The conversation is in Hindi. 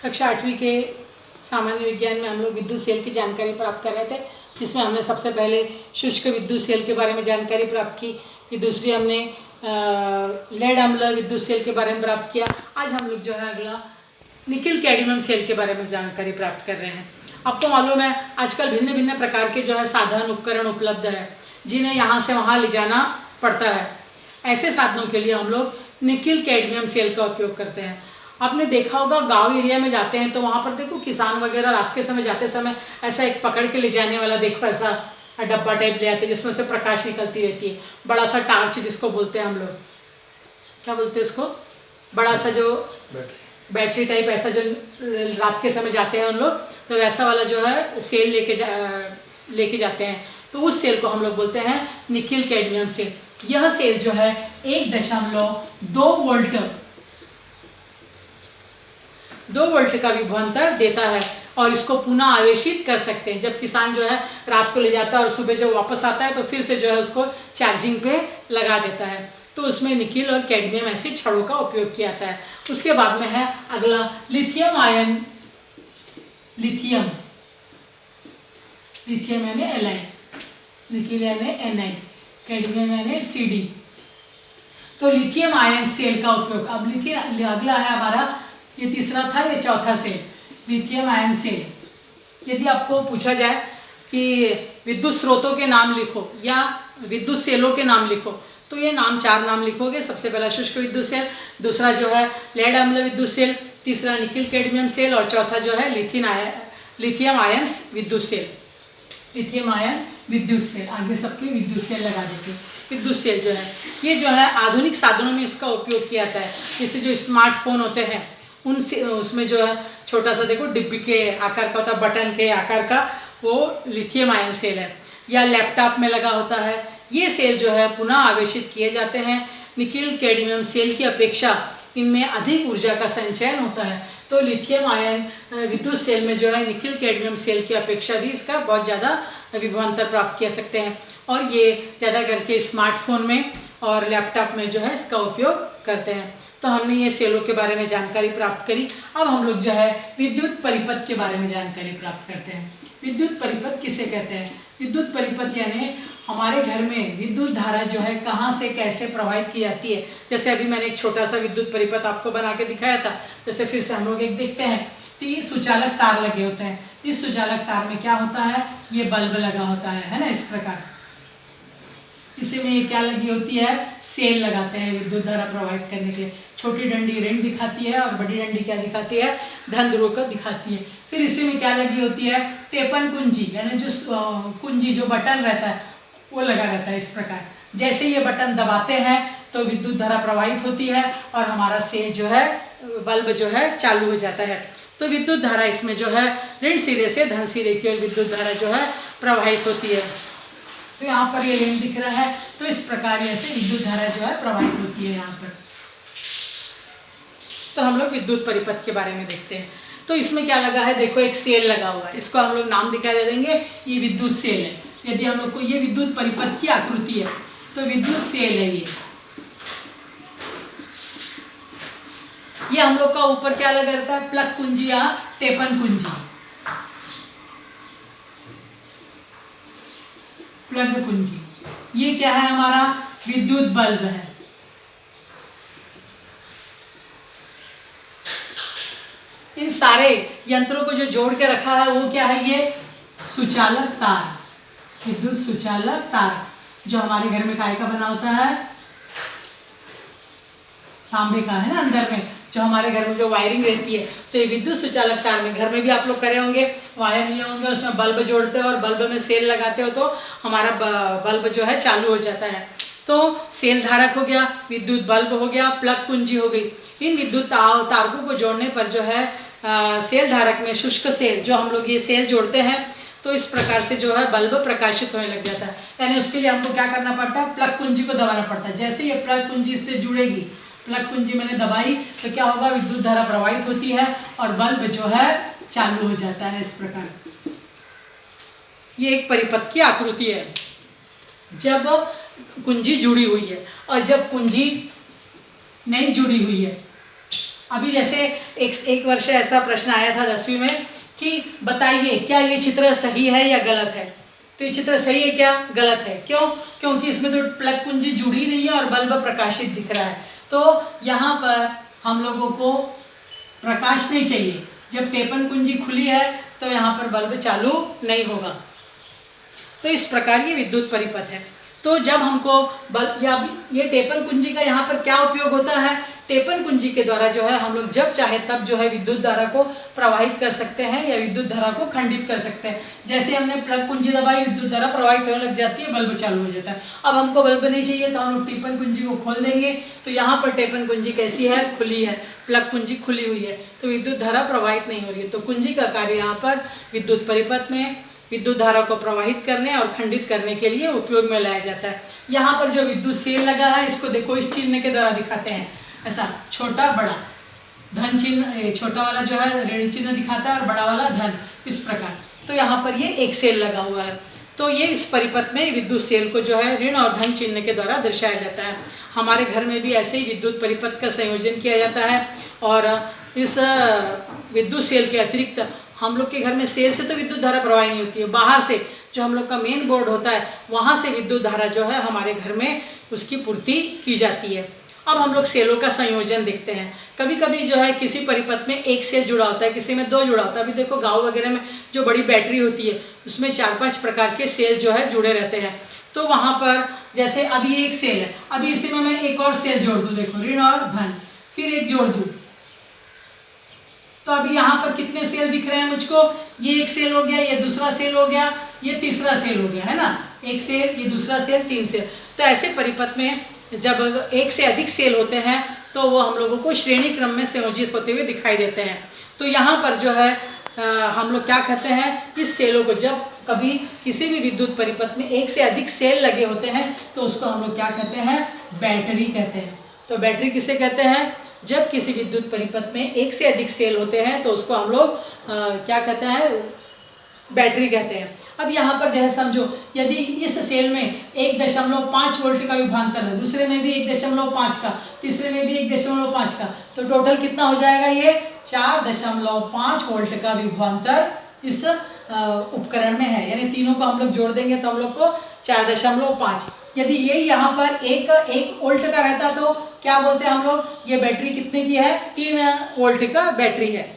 कक्षा 8वीं के सामान्य विज्ञान में हम लोग विद्युत सेल की जानकारी प्राप्त कर रहे थे, जिसमें हमने सबसे पहले शुष्क विद्युत सेल के बारे में जानकारी प्राप्त की, फिर दूसरी हमने लेड अम्ल विद्युत सेल के बारे में प्राप्त किया। आज हम लोग जो है अगला निकिल कैडमियम सेल के बारे में जानकारी प्राप्त कर रहे हैं। आपको मालूम है आजकल भिन्न भिन्न प्रकार के जो है साधन उपकरण उपलब्ध है, जिन्हें यहाँ से वहाँ ले जाना पड़ता है। ऐसे साधनों के लिए हम लोग निकिल कैडमियम सेल का उपयोग करते हैं। आपने देखा होगा गांव एरिया में जाते हैं तो वहाँ पर देखो किसान वगैरह रात के समय जाते समय ऐसा एक पकड़ के ले जाने वाला देखो ऐसा डब्बा टाइप ले आते हैं जिसमें से प्रकाश निकलती रहती है, बड़ा सा टार्च जिसको बोलते हैं हम लोग, क्या बोलते हैं उसको, बड़ा सा जो बैटरी टाइप ऐसा जो रात के समय जाते हैं उन लोग, तो वैसा वाला जो है सेल लेके जाते हैं, तो उस सेल को हम लोग बोलते हैं निकिल कैडमियम सेल। यह सेल जो है 1.2 वोल्ट का विभवांतर देता है और इसको पुनः आवेशित कर सकते हैं। जब किसान जो है रात को ले जाता है और सुबह जब वापस आता है तो फिर से जो है उसको चार्जिंग पे लगा देता है, तो उसमें निकिल और कैडमियम ऐसी छड़ों का उपयोग किया जाता है। उसके बाद में है अगला लिथियम आयन, लिथियम यानी Li, निकिल यानी Ni, कैडमियम यानी Cd। तो लिथियम आयन सेल का उपयोग, अब लिथियम अगला है हमारा, ये तीसरा था, ये चौथा सेल लिथियम आयन सेल। यदि आपको पूछा जाए कि विद्युत स्रोतों के नाम लिखो या विद्युत सेलों के नाम लिखो, तो ये चार नाम लिखोगे। सबसे पहला शुष्क विद्युत सेल, दूसरा जो है लेड अम्ल विद्युत सेल, तीसरा निकिल कैडमियम सेल और चौथा जो है लिथियम आयन विद्युत सेल। लिथियम आयन विद्युत सेल, आगे सबके विद्युत सेल लगा देते हैं। विद्युत सेल जो है ये जो है आधुनिक साधनों में इसका उपयोग किया जाता है। जैसे जो स्मार्टफोन होते हैं उनसे उसमें जो है छोटा सा देखो डिब्बी के आकार का होता है, बटन के आकार का, वो लिथियम आयन सेल है। या लैपटॉप में लगा होता है, ये सेल जो है पुनः आवेशित किए जाते हैं। निकिल कैडमियम सेल की अपेक्षा इनमें अधिक ऊर्जा का संचयन होता है, तो लिथियम आयन विद्युत सेल में जो है निकिल कैडमियम सेल की अपेक्षा भी इसका बहुत ज़्यादा विभवांतर प्राप्त कर सकते हैं, और ये ज़्यादा करके स्मार्टफोन में और लैपटॉप में जो है इसका उपयोग करते हैं। तो हमने ये सेलों के बारे में जानकारी प्राप्त करी। अब हम लोग जो है विद्युत परिपथ के बारे में जानकारी प्राप्त करते हैं। विद्युत परिपथ किसे कहते हैं? विद्युत परिपथ यानी हमारे घर में विद्युत धारा जो है कहाँ से कैसे प्रवाहित की जाती है। जैसे अभी मैंने एक छोटा सा विद्युत परिपथ आपको बना के दिखाया था, जैसे फिर से हम लोग एक देखते हैं। तो ये सुचालक तार लगे होते हैं, इस सुचालक तार में क्या होता है, ये बल्ब लगा होता है ना, इस प्रकार। इसी में ये क्या लगी होती है, सेल लगाते हैं विद्युत धारा प्रवाहित करने के लिए। छोटी डंडी ऋण दिखाती है और बड़ी डंडी क्या दिखाती है, धन ध्रुव को दिखाती है। फिर इसी में क्या लगी होती है, टेपन कुंजी, यानी जो कुंजी जो बटन रहता है वो लगा रहता है इस प्रकार। जैसे ये बटन दबाते हैं तो विद्युत धारा प्रवाहित होती है और हमारा सेल जो है, बल्ब जो है चालू हो जाता है। तो विद्युत धारा इसमें जो है ऋण सिरे से धन सिरे की ओर विद्युत धारा जो है प्रवाहित होती है। तो यहाँ पर ये ऋण दिख रहा है, तो इस प्रकार ऐसे विद्युत धारा जो है प्रवाहित होती है यहाँ पर। तो हम लोग विद्युत परिपथ के बारे में देखते हैं। तो इसमें क्या लगा है, देखो एक सेल लगा हुआ है, इसको हम लोग नाम दिखा दे देंगे, ये विद्युत सेल है। यदि हम लोग को ये विद्युत परिपथ की आकृति है तो विद्युत सेल है ये हम लोग का ऊपर क्या लगा रहता है, प्लग कुंजी या टेपन कुंजी, प्लग कुंजी। ये क्या है, हमारा विद्युत बल्ब है। इन सारे यंत्रों को जो जोड़ के रखा है वो क्या है, ये सुचालक तार, विद्युत सुचालक तार, जो हमारे घर में काय का बना होता है, तांबे का, है ना। अंदर में जो हमारे घर में जो वायरिंग रहती है, तो ये विद्युत सुचालक तार में, घर में भी आप लोग करे होंगे, वायर लिए होंगे, उसमें बल्ब जोड़ते हो और बल्ब में सेल लगाते हो तो हमारा बल्ब जो है चालू हो जाता है। तो सेल धारक हो गया, विद्युत बल्ब हो गया, प्लग कुंजी हो गई। इन विद्युत तारकों को जोड़ने पर जो है सेल धारक में शुष्क सेल, जो हम लोग ये सेल जोड़ते हैं, तो इस प्रकार से जो है बल्ब प्रकाशित होने लग जाता है। यानी उसके लिए हमको क्या करना पड़ता है, प्लग कुंजी को दबाना पड़ता है। जैसे ये प्लग कुंजी इससे जुड़ेगी, प्लग कुंजी मैंने दबाई तो क्या होगा, विद्युत धारा प्रवाहित होती है और बल्ब जो है चालू हो जाता है इस प्रकार। ये एक परिपथ की आकृति है जब कुंजी जुड़ी हुई है, और जब कुंजी नहीं जुड़ी हुई है अभी जैसे एक वर्ष ऐसा प्रश्न आया था 10वीं में कि बताइए क्या ये चित्र सही है या गलत है। तो ये चित्र सही है क्या गलत है, क्यों? क्योंकि इसमें तो प्लग कुंजी जुड़ी नहीं है और बल्ब प्रकाशित दिख रहा है। तो यहाँ पर हम लोगों को प्रकाश नहीं चाहिए। जब टेपन कुंजी खुली है तो यहाँ पर बल्ब चालू नहीं होगा। तो इस प्रकार ये विद्युत परिपथ है। तो जब हमको बल्ब या ये टेपन कुंजी का यहाँ पर क्या उपयोग होता है, टेपन कुंजी के द्वारा जो है हम लोग जब चाहे तब जो है विद्युत धारा को प्रवाहित कर सकते हैं या विद्युत धारा को खंडित कर सकते हैं। जैसे हमने प्लग कुंजी दबाई, विद्युत धारा प्रवाहित होने लग जाती है, बल्ब चालू हो जाता है। अब हमको बल्ब नहीं चाहिए तो हम लोग टेपन कुंजी को खोल देंगे। तो यहाँ पर टेपन कुंजी कैसी है, खुली है, प्लग कुंजी खुली हुई है, तो विद्युत धारा प्रवाहित नहीं हो रही है। तो कुंजी का कार्य यहाँ पर विद्युत परिपथ में विद्युत धारा को प्रवाहित करने और खंडित करने के लिए उपयोग में लाया जाता है। यहाँ पर जो विद्युत सेल लगा है इसको देखो इस चिन्ह के द्वारा दिखाते हैं, ऐसा छोटा बड़ा धन चिन्ह, छोटा वाला जो है ऋण चिन्ह दिखाता है और बड़ा वाला धन, इस प्रकार। तो यहाँ पर ये एक सेल लगा हुआ है। तो ये इस परिपथ में विद्युत सेल को जो है ऋण और धन चिन्ह के द्वारा दर्शाया जाता है। हमारे घर में भी ऐसे ही विद्युत परिपथ का संयोजन किया जाता है। और इस विद्युत सेल के अतिरिक्त हम लोग के घर में सेल से तो विद्युत धारा प्रवाहित नहीं होती है, बाहर से जो हम लोग का मेन बोर्ड होता है वहाँ से विद्युत धारा जो है हमारे घर में उसकी पूर्ति की जाती है। अब हम लोग सेलों का संयोजन देखते हैं। कभी कभी जो है किसी परिपथ में एक सेल जुड़ा होता है, किसी में 2 जुड़ा होता है। अभी देखो गाँव वगैरह में जो बड़ी बैटरी होती है उसमें 4-5 प्रकार के सेल जो है जुड़े रहते हैं। तो वहाँ पर जैसे अभी एक सेल है, अभी इसी में मैं एक और सेल जोड़ दूँ, देखो ऋण और धन, फिर एक जोड़ दूँ, तो अभी यहाँ पर कितने सेल दिख रहे हैं मुझको, ये एक सेल हो गया, ये दूसरा सेल हो गया, ये तीसरा सेल हो गया, है ना, एक सेल, ये दूसरा सेल, 3 सेल। तो ऐसे परिपथ में जब एक से अधिक सेल होते हैं तो वो हम लोगों को श्रेणी क्रम में संयोजित होते हुए दिखाई देते हैं। तो यहाँ पर जो है हम लोग क्या कहते हैं, इस सेलों को जब कभी किसी भी विद्युत परिपथ में एक से अधिक सेल लगे होते हैं तो उसको हम लोग क्या कहते हैं, बैटरी कहते हैं। तो बैटरी किसे कहते हैं, जब किसी विद्युत परिपथ में एक से अधिक सेल होते हैं तो उसको हम लोग क्या कहते हैं, बैटरी कहते हैं। अब यहाँ पर जैसे समझो यदि इस सेल में 1.5 वोल्ट का विभवांतर है, दूसरे में भी 1.5 का, तीसरे में भी 1.5 का, तो टोटल कितना हो जाएगा, ये 4.5 वोल्ट का विभवांतर इस उपकरण में है। यानी तीनों को हम लोग जोड़ देंगे तो हम लोग को 4.5। यदि ये यहाँ पर एक वोल्ट का रहता तो क्या बोलते हैं हम लोग, ये बैटरी कितने की है, 3 वोल्ट का बैटरी है।